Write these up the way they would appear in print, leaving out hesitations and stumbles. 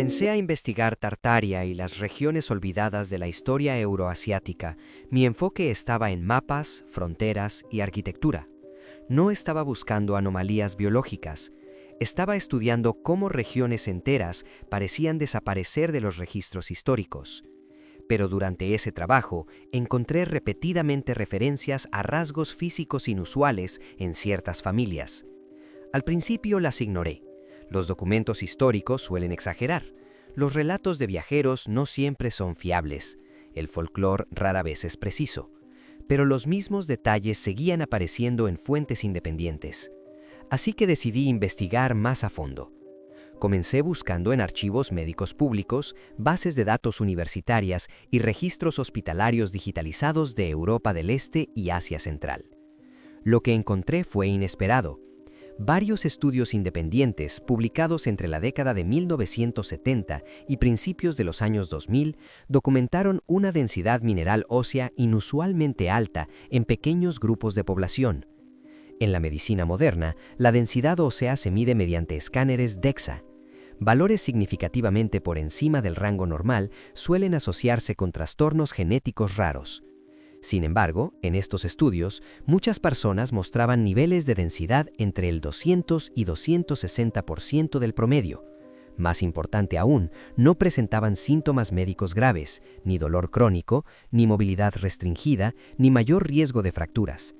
comencé a investigar Tartaria y las regiones olvidadas de la historia euroasiática, mi enfoque estaba en mapas, fronteras y arquitectura. No estaba buscando anomalías biológicas, estaba estudiando cómo regiones enteras parecían desaparecer de los registros históricos. Pero durante ese trabajo encontré repetidamente referencias a rasgos físicos inusuales en ciertas familias. Al principio las ignoré. Los documentos históricos suelen exagerar. Los relatos de viajeros no siempre son fiables. El folclore rara vez es preciso. Pero los mismos detalles seguían apareciendo en fuentes independientes. Así que decidí investigar más a fondo. Comencé buscando en archivos médicos públicos, bases de datos universitarias y registros hospitalarios digitalizados de Europa del Este y Asia Central. Lo que encontré fue inesperado. Varios estudios independientes, publicados entre la década de 1970 y principios de los años 2000, documentaron una densidad mineral ósea inusualmente alta en pequeños grupos de población. En la medicina moderna, la densidad ósea se mide mediante escáneres DEXA. Valores significativamente por encima del rango normal suelen asociarse con trastornos genéticos raros. Sin embargo, en estos estudios, muchas personas mostraban niveles de densidad entre el 200 y 260% del promedio. Más importante aún, no presentaban síntomas médicos graves, ni dolor crónico, ni movilidad restringida, ni mayor riesgo de fracturas.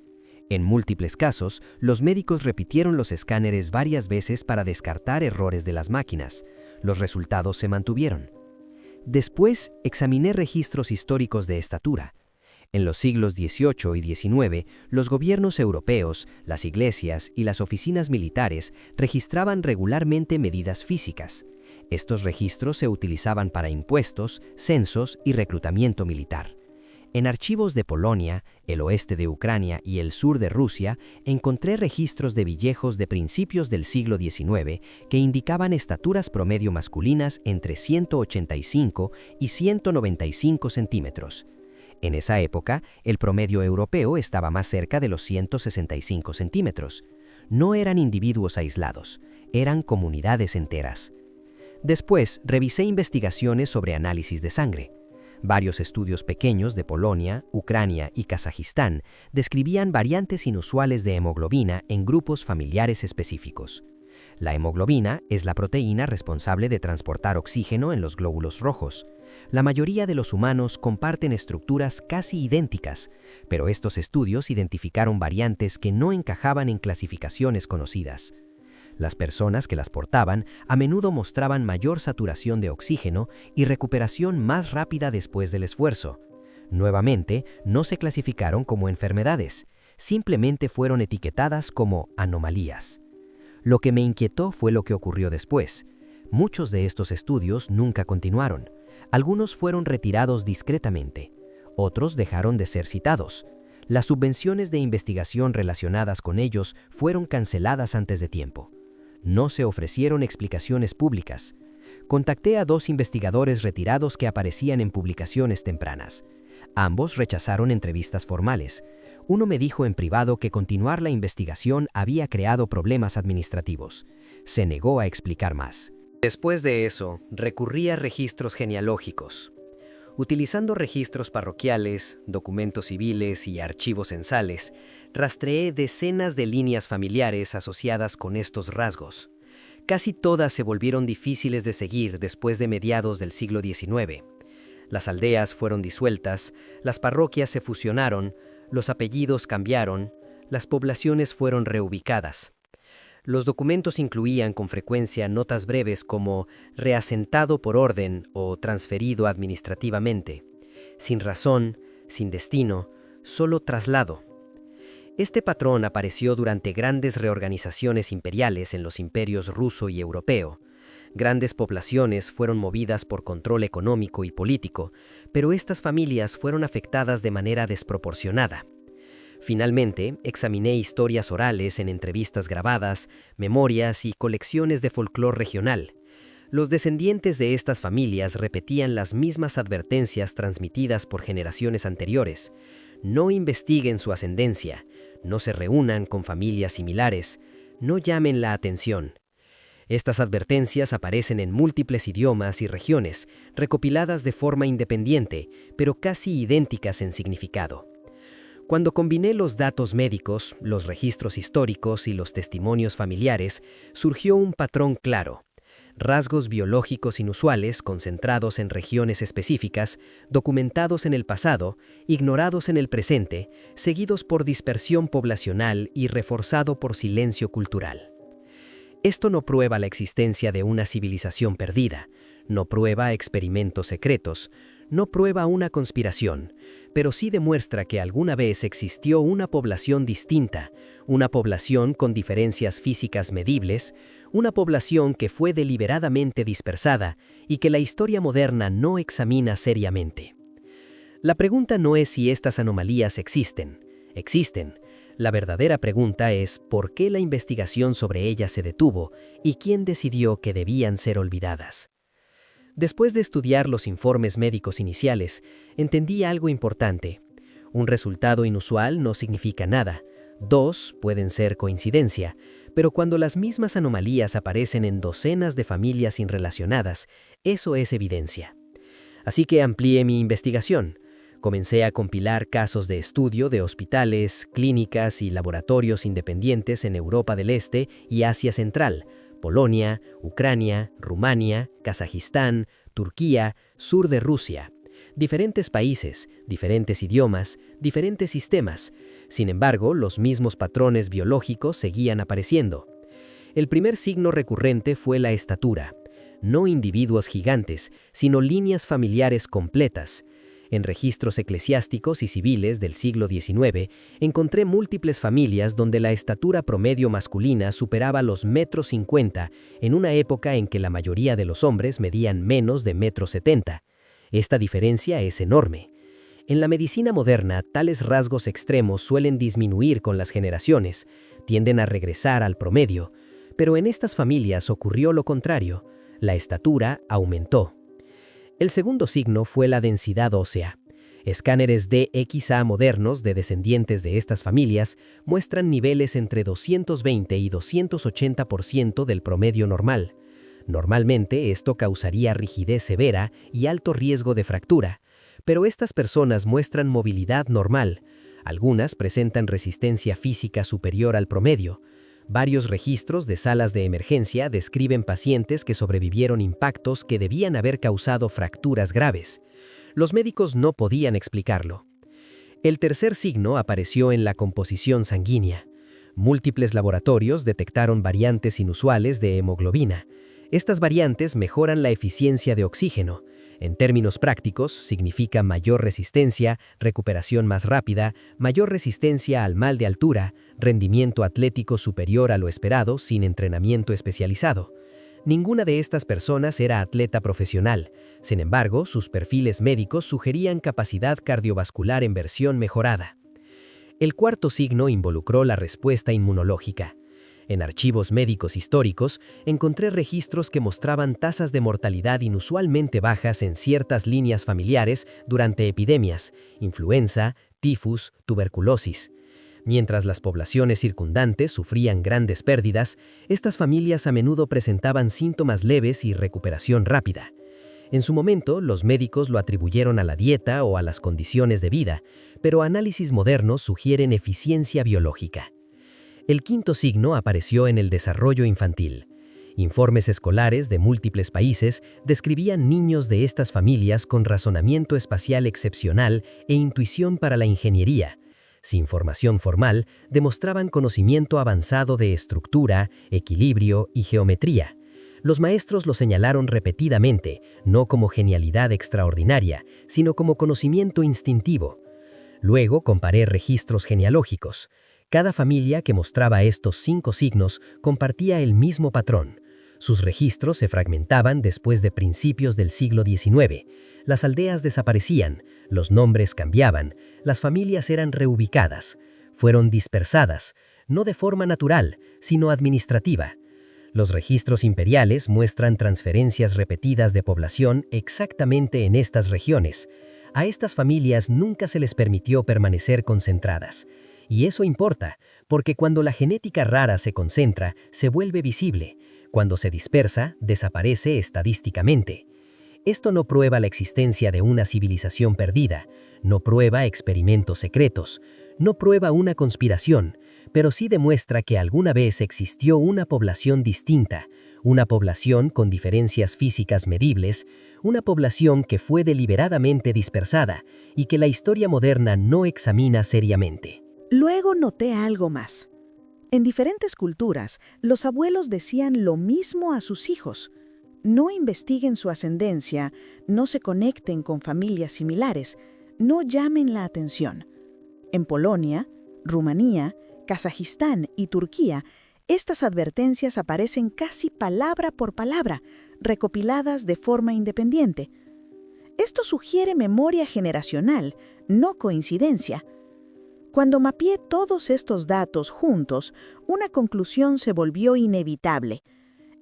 En múltiples casos, los médicos repitieron los escáneres varias veces para descartar errores de las máquinas. Los resultados se mantuvieron. Después, examiné registros históricos de estatura. En los siglos XVIII y XIX, los gobiernos europeos, las iglesias y las oficinas militares registraban regularmente medidas físicas. Estos registros se utilizaban para impuestos, censos y reclutamiento militar. En archivos de Polonia, el oeste de Ucrania y el sur de Rusia, encontré registros de villejos de principios del siglo XIX que indicaban estaturas promedio masculinas entre 185 y 195 centímetros. En esa época, el promedio europeo estaba más cerca de los 165 centímetros. No eran individuos aislados, eran comunidades enteras. Después, revisé investigaciones sobre análisis de sangre. Varios estudios pequeños de Polonia, Ucrania y Kazajistán describían variantes inusuales de hemoglobina en grupos familiares específicos. La hemoglobina es la proteína responsable de transportar oxígeno en los glóbulos rojos. La mayoría de los humanos comparten estructuras casi idénticas, pero estos estudios identificaron variantes que no encajaban en clasificaciones conocidas. Las personas que las portaban a menudo mostraban mayor saturación de oxígeno y recuperación más rápida después del esfuerzo. Nuevamente, no se clasificaron como enfermedades, simplemente fueron etiquetadas como anomalías. Lo que me inquietó fue lo que ocurrió después. Muchos de estos estudios nunca continuaron. Algunos fueron retirados discretamente. Otros dejaron de ser citados. Las subvenciones de investigación relacionadas con ellos fueron canceladas antes de tiempo. No se ofrecieron explicaciones públicas. Contacté a 2 investigadores retirados que aparecían en publicaciones tempranas. Ambos rechazaron entrevistas formales. Uno me dijo en privado que continuar la investigación había creado problemas administrativos. Se negó a explicar más. Después de eso, recurrí a registros genealógicos. Utilizando registros parroquiales, documentos civiles y archivos censales, rastreé decenas de líneas familiares asociadas con estos rasgos. Casi todas se volvieron difíciles de seguir después de mediados del siglo XIX. Las aldeas fueron disueltas, las parroquias se fusionaron, los apellidos cambiaron, las poblaciones fueron reubicadas. Los documentos incluían con frecuencia notas breves como reasentado por orden o transferido administrativamente, sin razón, sin destino, solo traslado. Este patrón apareció durante grandes reorganizaciones imperiales en los imperios ruso y europeo. Grandes poblaciones fueron movidas por control económico y político, pero estas familias fueron afectadas de manera desproporcionada. Finalmente, examiné historias orales en entrevistas grabadas, memorias y colecciones de folclore regional. Los descendientes de estas familias repetían las mismas advertencias transmitidas por generaciones anteriores. No investiguen su ascendencia, no se reúnan con familias similares, no llamen la atención. Estas advertencias aparecen en múltiples idiomas y regiones, recopiladas de forma independiente, pero casi idénticas en significado. Cuando combiné los datos médicos, los registros históricos y los testimonios familiares, surgió un patrón claro: rasgos biológicos inusuales concentrados en regiones específicas, documentados en el pasado, ignorados en el presente, seguidos por dispersión poblacional y reforzado por silencio cultural. Esto no prueba la existencia de una civilización perdida, no prueba experimentos secretos, no prueba una conspiración, pero sí demuestra que alguna vez existió una población distinta, una población con diferencias físicas medibles, una población que fue deliberadamente dispersada y que la historia moderna no examina seriamente. La pregunta no es si estas anomalías existen. Existen. La verdadera pregunta es por qué la investigación sobre ellas se detuvo y quién decidió que debían ser olvidadas. Después de estudiar los informes médicos iniciales, entendí algo importante. Un resultado inusual no significa nada. Dos pueden ser coincidencia, pero cuando las mismas anomalías aparecen en docenas de familias irrelacionadas, eso es evidencia. Así que amplié mi investigación. Comencé a compilar casos de estudio de hospitales, clínicas y laboratorios independientes en Europa del Este y Asia Central, Polonia, Ucrania, Rumania, Kazajistán, Turquía, sur de Rusia. Diferentes países, diferentes idiomas, diferentes sistemas. Sin embargo, los mismos patrones biológicos seguían apareciendo. El primer signo recurrente fue la estatura. No individuos gigantes, sino líneas familiares completas. En registros eclesiásticos y civiles del siglo XIX, encontré múltiples familias donde la estatura promedio masculina superaba los 1,50 m en una época en que la mayoría de los hombres medían menos de 1,70 m. Esta diferencia es enorme. En la medicina moderna, tales rasgos extremos suelen disminuir con las generaciones, tienden a regresar al promedio, pero en estas familias ocurrió lo contrario: la estatura aumentó. El segundo signo fue la densidad ósea. Escáneres DXA modernos de descendientes de estas familias muestran niveles entre 220 y 280% del promedio normal. Normalmente esto causaría rigidez severa y alto riesgo de fractura, pero estas personas muestran movilidad normal. Algunas presentan resistencia física superior al promedio. Varios registros de salas de emergencia describen pacientes que sobrevivieron impactos que debían haber causado fracturas graves. Los médicos no podían explicarlo. El tercer signo apareció en la composición sanguínea. Múltiples laboratorios detectaron variantes inusuales de hemoglobina. Estas variantes mejoran la eficiencia de oxígeno. En términos prácticos, significa mayor resistencia, recuperación más rápida, mayor resistencia al mal de altura, rendimiento atlético superior a lo esperado sin entrenamiento especializado. Ninguna de estas personas era atleta profesional. Sin embargo, sus perfiles médicos sugerían capacidad cardiovascular en versión mejorada. El cuarto signo involucró la respuesta inmunológica. En archivos médicos históricos, encontré registros que mostraban tasas de mortalidad inusualmente bajas en ciertas líneas familiares durante epidemias, influenza, tifus, tuberculosis. Mientras las poblaciones circundantes sufrían grandes pérdidas, estas familias a menudo presentaban síntomas leves y recuperación rápida. En su momento, los médicos lo atribuyeron a la dieta o a las condiciones de vida, pero análisis modernos sugieren eficiencia biológica. El quinto signo apareció en el desarrollo infantil. Informes escolares de múltiples países describían niños de estas familias con razonamiento espacial excepcional e intuición para la ingeniería. Sin formación formal, demostraban conocimiento avanzado de estructura, equilibrio y geometría. Los maestros lo señalaron repetidamente, no como genialidad extraordinaria, sino como conocimiento instintivo. Luego comparé registros genealógicos. Cada familia que mostraba estos 5 signos compartía el mismo patrón. Sus registros se fragmentaban después de principios del siglo XIX. Las aldeas desaparecían, los nombres cambiaban, las familias eran reubicadas. Fueron dispersadas, no de forma natural, sino administrativa. Los registros imperiales muestran transferencias repetidas de población exactamente en estas regiones. A estas familias nunca se les permitió permanecer concentradas. Y eso importa, porque cuando la genética rara se concentra, se vuelve visible. Cuando se dispersa, desaparece estadísticamente. Esto no prueba la existencia de una civilización perdida, no prueba experimentos secretos, no prueba una conspiración, pero sí demuestra que alguna vez existió una población distinta, una población con diferencias físicas medibles, una población que fue deliberadamente dispersada y que la historia moderna no examina seriamente. Luego noté algo más. En diferentes culturas, los abuelos decían lo mismo a sus hijos. No investiguen su ascendencia, no se conecten con familias similares, no llamen la atención. En Polonia, Rumanía, Kazajistán y Turquía, estas advertencias aparecen casi palabra por palabra, recopiladas de forma independiente. Esto sugiere memoria generacional, no coincidencia. Cuando mapeé todos estos datos juntos, una conclusión se volvió inevitable.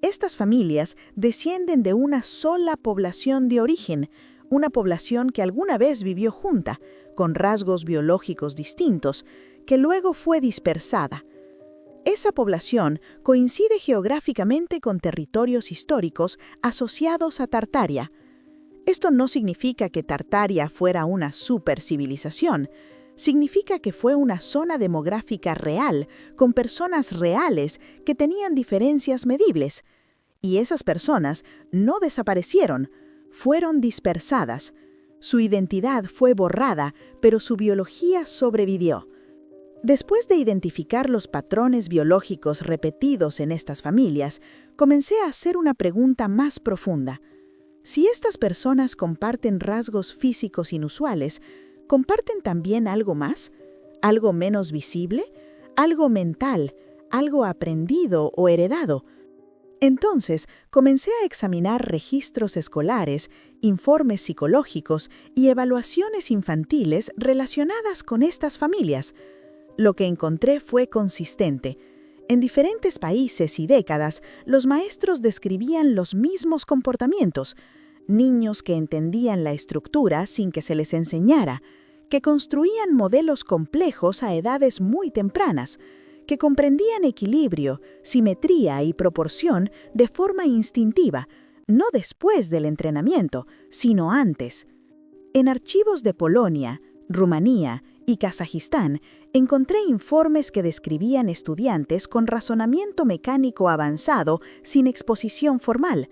Estas familias descienden de una sola población de origen, una población que alguna vez vivió junta, con rasgos biológicos distintos, que luego fue dispersada. Esa población coincide geográficamente con territorios históricos asociados a Tartaria. Esto no significa que Tartaria fuera una supercivilización, significa que fue una zona demográfica real, con personas reales que tenían diferencias medibles. Y esas personas no desaparecieron, fueron dispersadas. Su identidad fue borrada, pero su biología sobrevivió. Después de identificar los patrones biológicos repetidos en estas familias, comencé a hacer una pregunta más profunda. Si estas personas comparten rasgos físicos inusuales, ¿comparten también algo más? ¿Algo menos visible? ¿Algo mental? ¿Algo aprendido o heredado? Entonces, comencé a examinar registros escolares, informes psicológicos y evaluaciones infantiles relacionadas con estas familias. Lo que encontré fue consistente. En diferentes países y décadas, los maestros describían los mismos comportamientos. Niños que entendían la estructura sin que se les enseñara, que construían modelos complejos a edades muy tempranas, que comprendían equilibrio, simetría y proporción de forma instintiva, no después del entrenamiento, sino antes. En archivos de Polonia, Rumanía y Kazajistán, encontré informes que describían estudiantes con razonamiento mecánico avanzado sin exposición formal.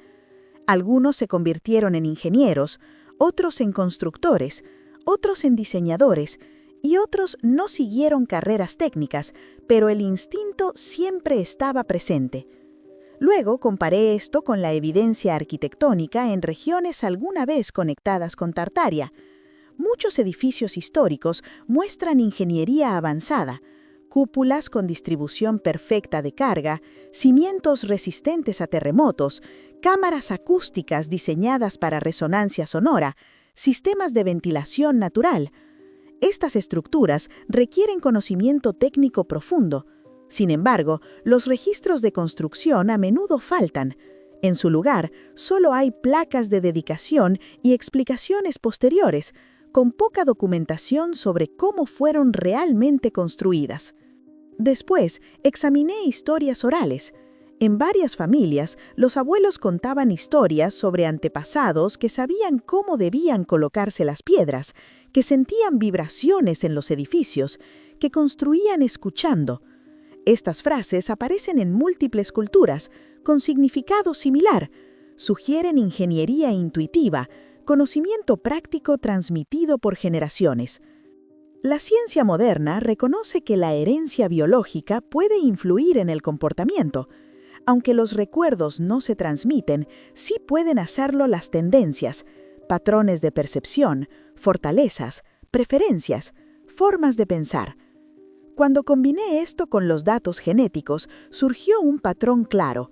Algunos se convirtieron en ingenieros, otros en constructores, otros en diseñadores, y otros no siguieron carreras técnicas, pero el instinto siempre estaba presente. Luego comparé esto con la evidencia arquitectónica en regiones alguna vez conectadas con Tartaria. Muchos edificios históricos muestran ingeniería avanzada, cúpulas con distribución perfecta de carga, cimientos resistentes a terremotos, cámaras acústicas diseñadas para resonancia sonora, sistemas de ventilación natural. Estas estructuras requieren conocimiento técnico profundo. Sin embargo, los registros de construcción a menudo faltan. En su lugar, solo hay placas de dedicación y explicaciones posteriores, con poca documentación sobre cómo fueron realmente construidas. Después, examiné historias orales. En varias familias, los abuelos contaban historias sobre antepasados que sabían cómo debían colocarse las piedras, que sentían vibraciones en los edificios, que construían escuchando. Estas frases aparecen en múltiples culturas, con significado similar. Sugieren ingeniería intuitiva, conocimiento práctico transmitido por generaciones. La ciencia moderna reconoce que la herencia biológica puede influir en el comportamiento. Aunque los recuerdos no se transmiten, sí pueden hacerlo las tendencias, patrones de percepción, fortalezas, preferencias, formas de pensar. Cuando combiné esto con los datos genéticos, surgió un patrón claro.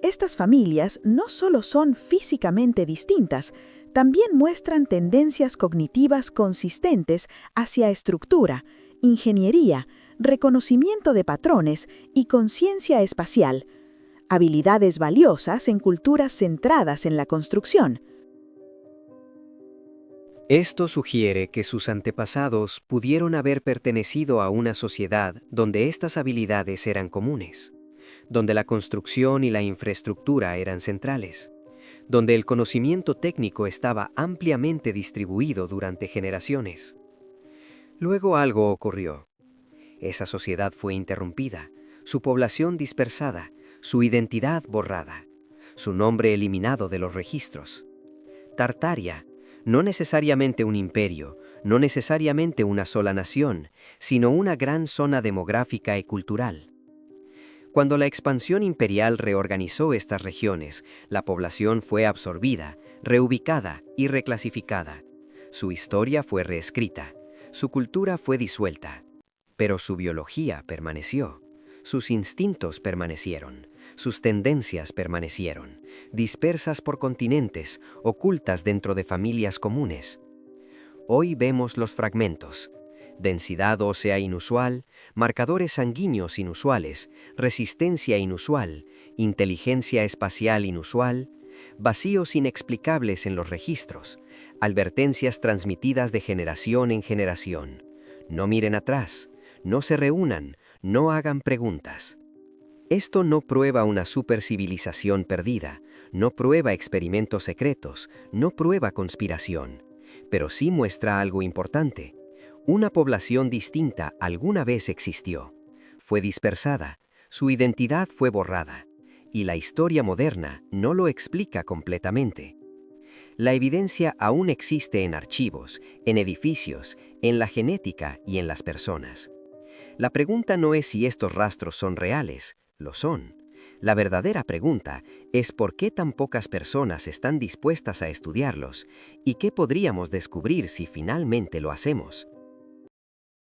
Estas familias no solo son físicamente distintas, también muestran tendencias cognitivas consistentes hacia estructura, ingeniería, reconocimiento de patrones y conciencia espacial. Habilidades valiosas en culturas centradas en la construcción. Esto sugiere que sus antepasados pudieron haber pertenecido a una sociedad donde estas habilidades eran comunes. donde la construcción y la infraestructura eran centrales, donde el conocimiento técnico estaba ampliamente distribuido durante generaciones. Luego algo ocurrió. Esa sociedad fue interrumpida, su población dispersada, su identidad borrada, su nombre eliminado de los registros. Tartaria, no necesariamente un imperio, no necesariamente una sola nación, sino una gran zona demográfica y cultural. Cuando la expansión imperial reorganizó estas regiones, la población fue absorbida, reubicada y reclasificada. Su historia fue reescrita, su cultura fue disuelta, pero su biología permaneció, sus instintos permanecieron, sus tendencias permanecieron, dispersas por continentes, ocultas dentro de familias comunes. Hoy vemos los fragmentos: densidad ósea inusual, marcadores sanguíneos inusuales, resistencia inusual, inteligencia espacial inusual, vacíos inexplicables en los registros, advertencias transmitidas de generación en generación. No miren atrás, no se reúnan, no hagan preguntas. Esto no prueba una supercivilización perdida, no prueba experimentos secretos, no prueba conspiración, pero sí muestra algo importante. Una población distinta alguna vez existió, fue dispersada, su identidad fue borrada, y la historia moderna no lo explica completamente. La evidencia aún existe en archivos, en edificios, en la genética y en las personas. La pregunta no es si estos rastros son reales, lo son. La verdadera pregunta es por qué tan pocas personas están dispuestas a estudiarlos y qué podríamos descubrir si finalmente lo hacemos.